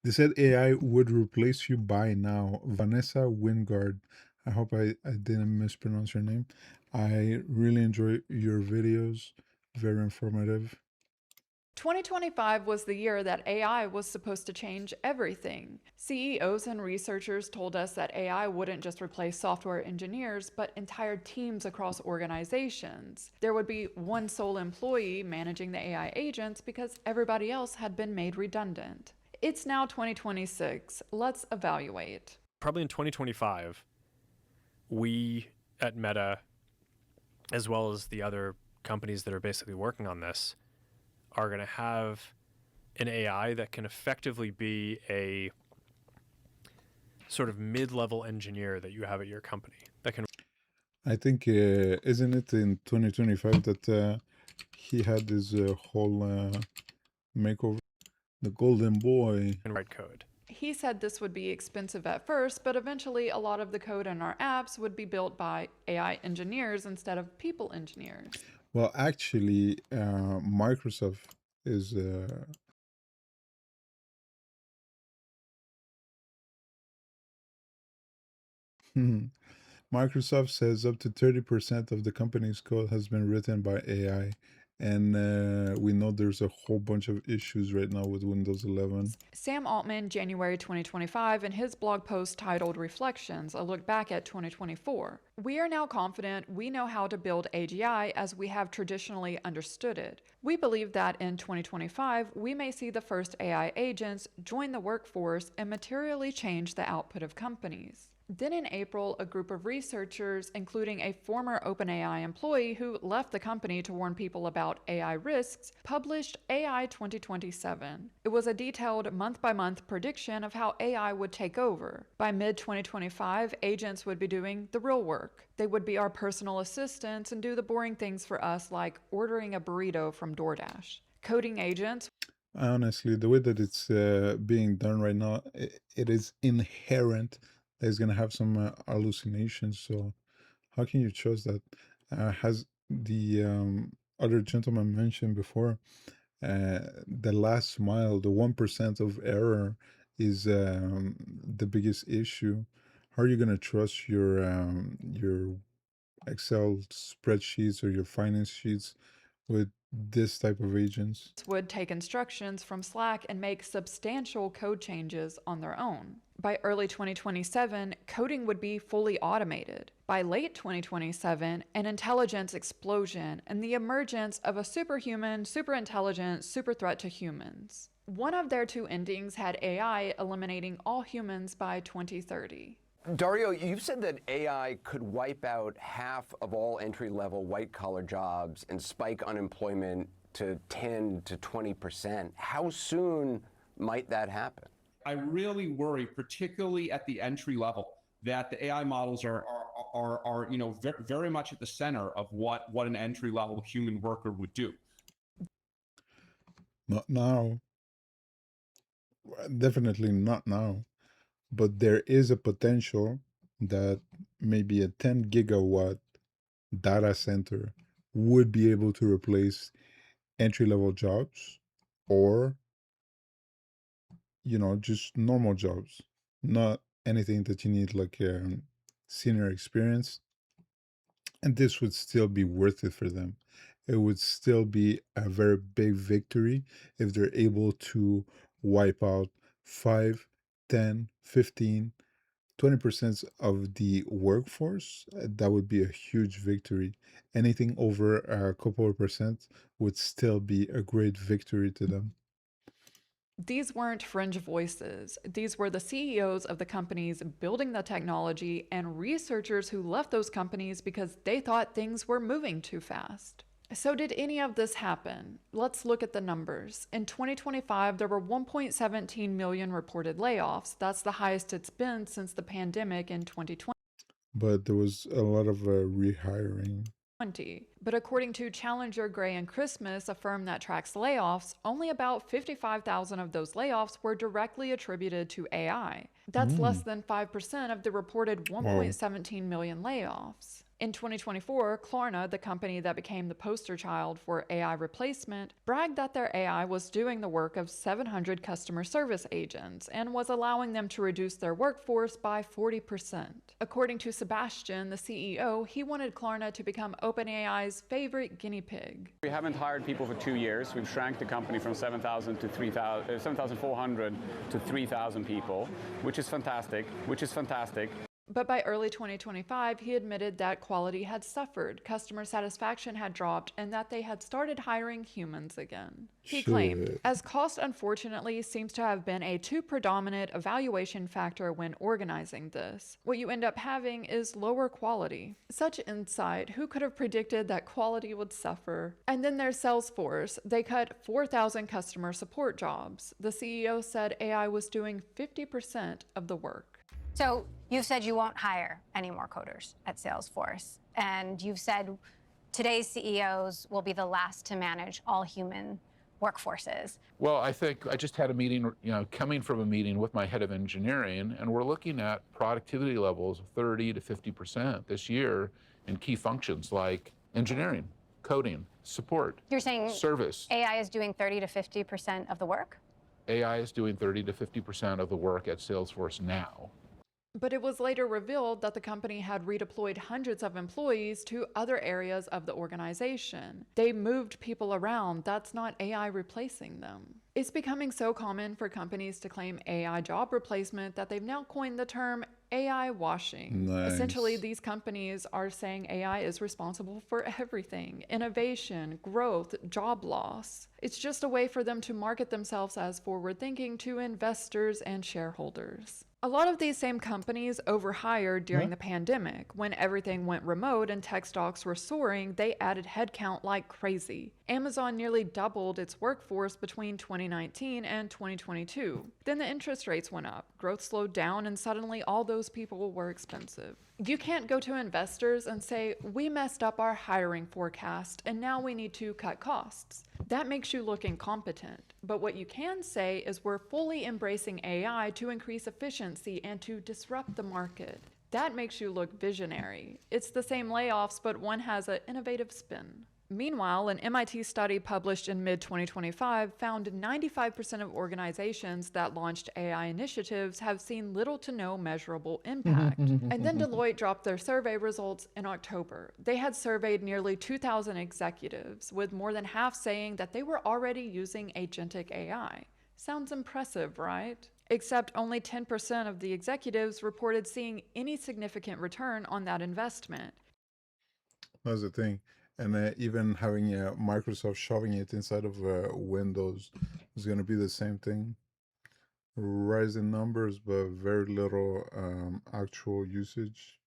They said AI would replace you by now. Vanessa Wingard. I hope I didn't mispronounce your name. I really enjoy your videos. Very informative. 2025 was the year that AI was supposed to change everything. CEOs and researchers told us that AI wouldn't just replace software engineers, but entire teams across organizations. There would be one sole employee managing the AI agents because everybody else had been made redundant. It's now 2026. Let's evaluate. Probably in 2025, we at Meta, as well as the other companies that are basically working on this, are going to have an AI that can effectively be a sort of mid-level engineer that you have at your company that can I think, isn't it in 2025 that he had this whole makeover? The Golden Boy. write code. He said this would be expensive at first, but eventually a lot of the code in our apps would be built by AI engineers instead of people engineers. Well, actually, Microsoft is Microsoft says up to 30% of the company's code has been written by AI. And we know there's a whole bunch of issues right now with Windows 11. Sam Altman, January 2025, in his blog post titled Reflections, a look back at 2024. We are now confident we know how to build AGI as we have traditionally understood it. We believe that in 2025, we may see the first AI agents join the workforce and materially change the output of companies. Then in April, a group of researchers, including a former OpenAI employee who left the company to warn people about AI risks, published AI 2027. It was a detailed month by month prediction of how AI would take over. By mid 2025, agents would be doing the real work. They would be our personal assistants and do the boring things for us, like ordering a burrito from DoorDash. Coding agents Honestly, the way that it's being done right now, it is inherent that it's going to have some hallucinations. So, how can you trust that? Has the other gentleman mentioned before, the last mile, the 1% of error is the biggest issue. How are you going to trust your Excel spreadsheets or your finance sheets with this type of agents? would take instructions from Slack and make substantial code changes on their own. By early 2027, coding would be fully automated. By late 2027, an intelligence explosion and the emergence of a superhuman, super intelligent, super threat to humans. One of their two endings had AI eliminating all humans by 2030. Dario, you've said that AI could wipe out half of all entry-level white-collar jobs and spike unemployment to 10 to 20%. How soon might that happen? I really worry, particularly at the entry level, that the AI models are very much at the center of what an entry level human worker would do. Not now. Definitely not now. But there is a potential that maybe a 10 gigawatt data center would be able to replace entry level jobs or, just normal jobs, not anything that you need like senior experience. And this would still be worth it for them. It would still be a very big victory if they're able to wipe out 5, 10, 15, 20% of the workforce. That would be a huge victory. Anything over a couple of percent would still be a great victory to them. These weren't fringe voices. These were the CEOs of the companies building the technology and researchers who left those companies because they thought things were moving too fast. So, did any of this happen? Let's look at the numbers. In 2025, there were 1.17 million reported layoffs. That's the highest it's been since the pandemic in 2020. But there was a lot of rehiring. But according to Challenger, Gray, and Christmas, a firm that tracks layoffs, only about 55,000 of those layoffs were directly attributed to AI. That's less than 5% of the reported Wow. 1.17 million layoffs. In 2024, Klarna, the company that became the poster child for AI replacement, bragged that their AI was doing the work of 700 customer service agents and was allowing them to reduce their workforce by 40%. According to Sebastian, the CEO, he wanted Klarna to become OpenAI's favorite guinea pig. We haven't hired people for 2 years. We've shrank the company from 7,400 to 3,000 people, which is fantastic. But by early 2025, he admitted that quality had suffered, customer satisfaction had dropped, and that they had started hiring humans again. He claimed, as cost unfortunately seems to have been a too predominant evaluation factor when organizing this, what you end up having is lower quality. Such insight, who could have predicted that quality would suffer? And then there's Salesforce. They cut 4,000 customer support jobs. The CEO said AI was doing 50% of the work. So you've said you won't hire any more coders at Salesforce, and you've said today's CEOs will be the last to manage all human workforces. Well, I think I just had a meeting, coming from a meeting with my head of engineering, and we're looking at productivity levels of 30 to 50% this year in key functions like engineering, coding, support, You're saying service. AI is doing 30 to 50% of the work? AI is doing 30 to 50% of the work at Salesforce now. But it was later revealed that the company had redeployed hundreds of employees to other areas of the organization. They moved people around. That's not AI replacing them. It's becoming so common for companies to claim AI job replacement that they've now coined the term AI washing. Nice. Essentially, these companies are saying AI is responsible for everything: innovation, growth, job loss. It's just a way for them to market themselves as forward-thinking to investors and shareholders. A lot of these same companies overhired during the pandemic. When everything went remote and tech stocks were soaring, they added headcount like crazy. Amazon nearly doubled its workforce between 2019 and 2022. Then the interest rates went up, growth slowed down, and suddenly all those people were expensive. You can't go to investors and say, we messed up our hiring forecast and now we need to cut costs. That makes you look incompetent. But what you can say is we're fully embracing AI to increase efficiency and to disrupt the market. That makes you look visionary. It's the same layoffs, but one has an innovative spin. Meanwhile, an MIT study published in mid-2025 found 95% of organizations that launched AI initiatives have seen little to no measurable impact. And then Deloitte dropped their survey results in October. They had surveyed nearly 2,000 executives, with more than half saying that they were already using agentic AI. Sounds impressive, right? Except only 10% of the executives reported seeing any significant return on that investment. That's the thing. And even having Microsoft shoving it inside of Windows is going to be the same thing. Rising numbers, but very little actual usage.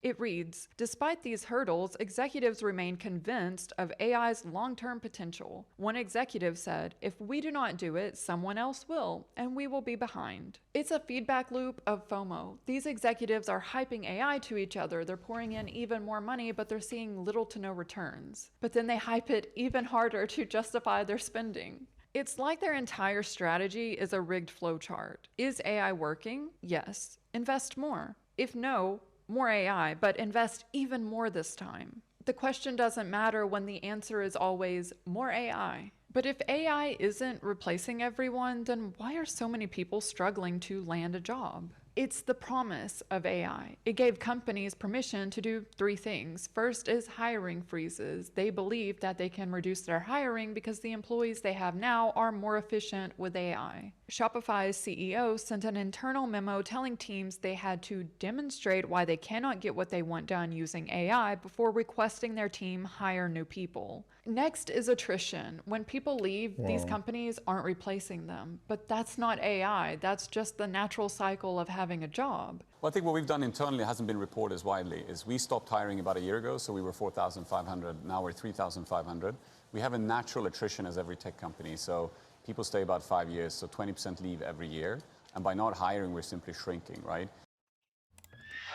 It reads, despite these hurdles, executives remain convinced of AI's long-term potential. One executive said, if we do not do it, someone else will, and we will be behind. It's a feedback loop of FOMO. These executives are hyping AI to each other. They're pouring in even more money, but they're seeing little to no returns. But then they hype it even harder to justify their spending. It's like their entire strategy is a rigged flowchart. Is AI working? Yes. Invest more. If no, more AI, but invest even more this time. The question doesn't matter when the answer is always more AI. But if AI isn't replacing everyone, then why are so many people struggling to land a job? It's the promise of AI. It gave companies permission to do 3 things. First is hiring freezes. They believe that they can reduce their hiring because the employees they have now are more efficient with AI. Shopify's CEO sent an internal memo telling teams they had to demonstrate why they cannot get what they want done using AI before requesting their team hire new people. Next is attrition. When people leave, these companies aren't replacing them. But that's not AI. That's just the natural cycle of having a job. Well, I think what we've done internally hasn't been reported as widely. Is we stopped hiring about a year ago, so we were 4,500. Now we're 3,500. We have a natural attrition as every tech company. So people stay about 5 years, so 20% leave every year. And by not hiring, we're simply shrinking, right?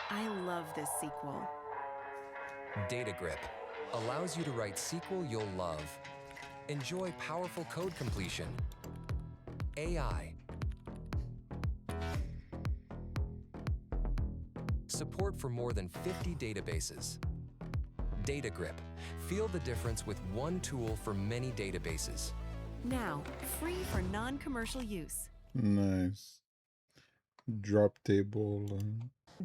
I love this sequel. DataGrip allows you to write SQL you'll love. Enjoy powerful code completion, AI, support for more than 50 databases. DataGrip. Feel the difference with one tool for many databases. Now, free for non-commercial use. Nice. Drop table.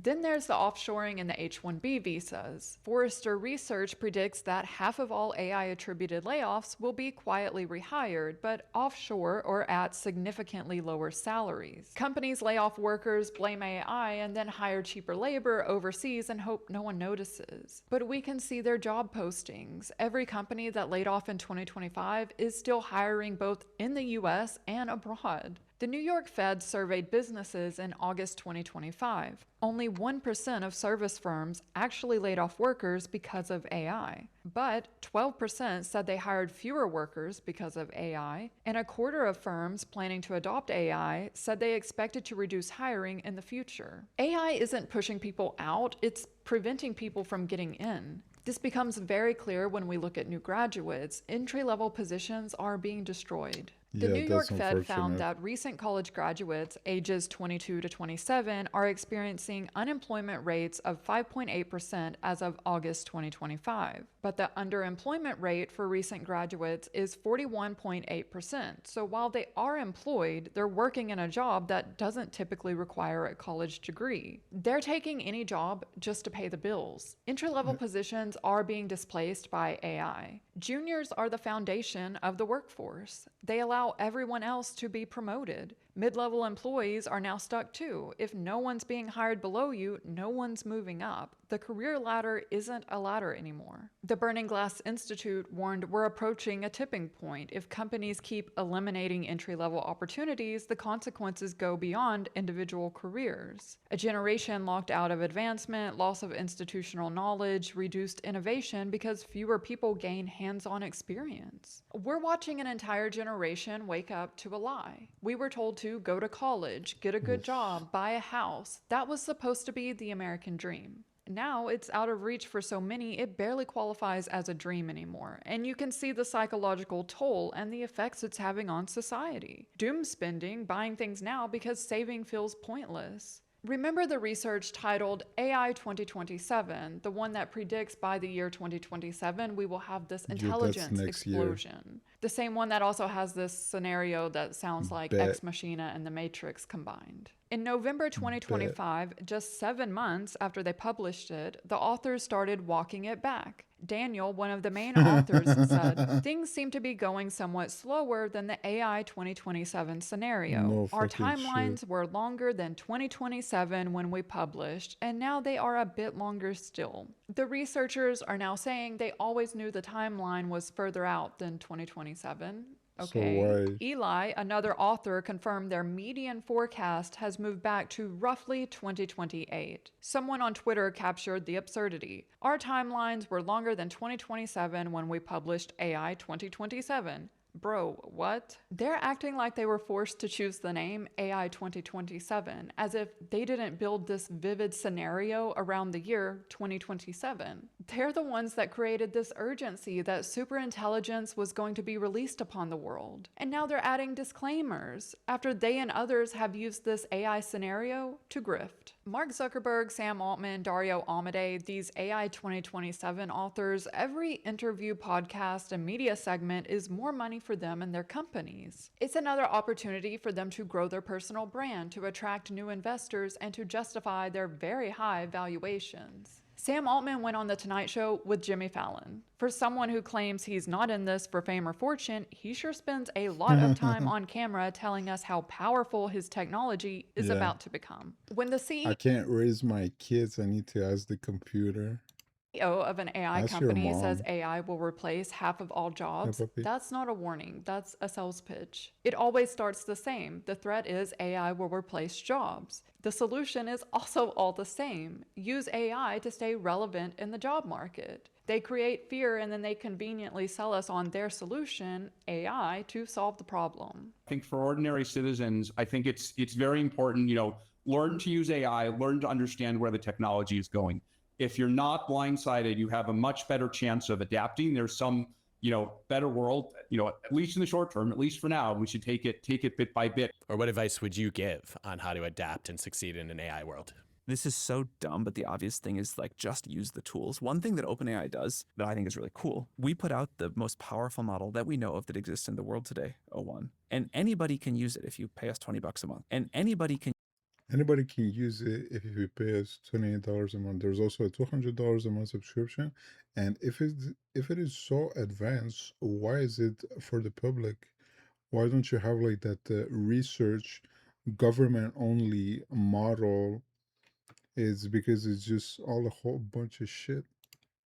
Then there's the offshoring and the H-1B visas. Forrester Research predicts that half of all AI-attributed layoffs will be quietly rehired, but offshore or at significantly lower salaries. Companies lay off workers, blame AI, and then hire cheaper labor overseas and hope no one notices. But we can see their job postings. Every company that laid off in 2025 is still hiring both in the US and abroad. The New York Fed surveyed businesses in August 2025. Only 1% of service firms actually laid off workers because of AI. But 12% said they hired fewer workers because of AI, and a quarter of firms planning to adopt AI said they expected to reduce hiring in the future. AI isn't pushing people out, it's preventing people from getting in. This becomes very clear when we look at new graduates. Entry-level positions are being destroyed. The New York Fed found that recent college graduates ages 22 to 27 are experiencing unemployment rates of 5.8% as of August 2025. But the underemployment rate for recent graduates is 41.8%. So while they are employed, they're working in a job that doesn't typically require a college degree. They're taking any job just to pay the bills. Entry-level positions are being displaced by AI. Juniors are the foundation of the workforce. They allow everyone else to be promoted. Mid-level employees are now stuck too. If no one's being hired below you, no one's moving up. The career ladder isn't a ladder anymore. The Burning Glass Institute warned we're approaching a tipping point. If companies keep eliminating entry-level opportunities, the consequences go beyond individual careers. A generation locked out of advancement, loss of institutional knowledge, reduced innovation because fewer people gain hands-on experience. We're watching an entire generation wake up to a lie. We were told to go to college, get a good job, buy a house. That was supposed to be the American dream. Now it's out of reach for so many, it barely qualifies as a dream anymore. And you can see the psychological toll and the effects it's having on society. Doom spending, buying things now because saving feels pointless. Remember the research titled AI 2027, the one that predicts by the year 2027 we will have this intelligence explosion. The same one that also has this scenario that sounds like Ex Machina and The Matrix combined. In November 2025, just 7 months after they published it, the authors started walking it back. Daniel, one of the main authors, said, "Things seem to be going somewhat slower than the AI 2027 scenario. Our timelines were longer than 2027 when we published, and now they are a bit longer still." The researchers are now saying they always knew the timeline was further out than 2027. Okay. So why? Eli, another author, confirmed their median forecast has moved back to roughly 2028. Someone on Twitter captured the absurdity. Our timelines were longer than 2027 when we published AI 2027. Bro, what? They're acting like they were forced to choose the name AI 2027, as if they didn't build this vivid scenario around the year 2027. They're the ones that created this urgency that superintelligence was going to be released upon the world. And now they're adding disclaimers, after they and others have used this AI scenario to grift. Mark Zuckerberg, Sam Altman, Dario Amodei, these AI 2027 authors, every interview, podcast, and media segment is more money for them and their companies. It's another opportunity for them to grow their personal brand, to attract new investors, and to justify their very high valuations. Sam Altman went on The Tonight Show with Jimmy Fallon. For someone who claims he's not in this for fame or fortune, he sure spends a lot of time on camera telling us how powerful his technology is about to become. When the CEO I can't raise my kids, I need to ask the computer. of an AI Ask your company says mom. AI will replace half of all jobs, puppy. that's not a warning, that's a sales pitch. It always starts the same. The threat is AI will replace jobs. The solution is also all the same. Use AI to stay relevant in the job market. They create fear and then they conveniently sell us on their solution, AI, to solve the problem. I think for ordinary citizens, I think it's very important, learn to use AI, learn to understand where the technology is going. If you're not blindsided, you have a much better chance of adapting. There's some, better world, at least in the short term, at least for now, we should take it bit by bit. Or what advice would you give on how to adapt and succeed in an AI world? This is so dumb, but the obvious thing is like just use the tools. One thing that OpenAI does that I think is really cool, we put out the most powerful model that we know of that exists in the world today, O1. And anybody can use it if you pay us $20 a month. And anybody can use it if you pay us $28 a month. There's also a $200 a month subscription. And if it is so advanced, why is it for the public? Why don't you have like that research government only model? It's because it's just all a whole bunch of shit.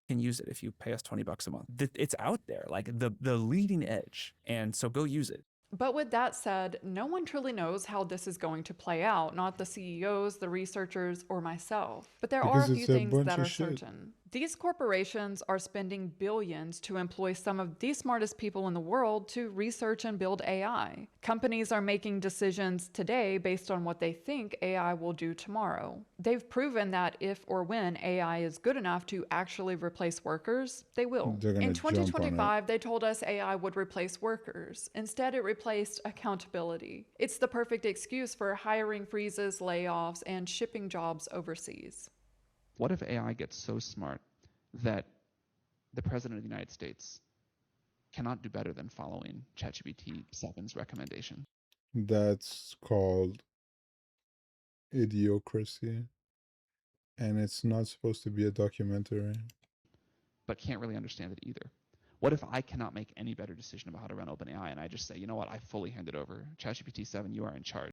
use it if you pay us $20 a month. It's out there, like the leading edge. And so go use it. But with that said, no one truly knows how this is going to play out, not the CEOs, the researchers, or myself. But there are a Because few it's a things bunch that of are shit. certain. These corporations are spending billions to employ some of the smartest people in the world to research and build AI. Companies are making decisions today based on what they think AI will do tomorrow. They've proven that if or when AI is good enough to actually replace workers, they will. They're gonna In jump on it. 2025, they told us AI would replace workers. Instead, it replaced accountability. It's the perfect excuse for hiring freezes, layoffs, and shipping jobs overseas. What if AI gets so smart that the President of the United States cannot do better than following ChatGPT 7's recommendation? That's called idiocracy. And it's not supposed to be a documentary. But can't really understand it either. What if I cannot make any better decision about how to run OpenAI and I just say, you know what, I fully hand it over. ChatGPT 7, you are in charge.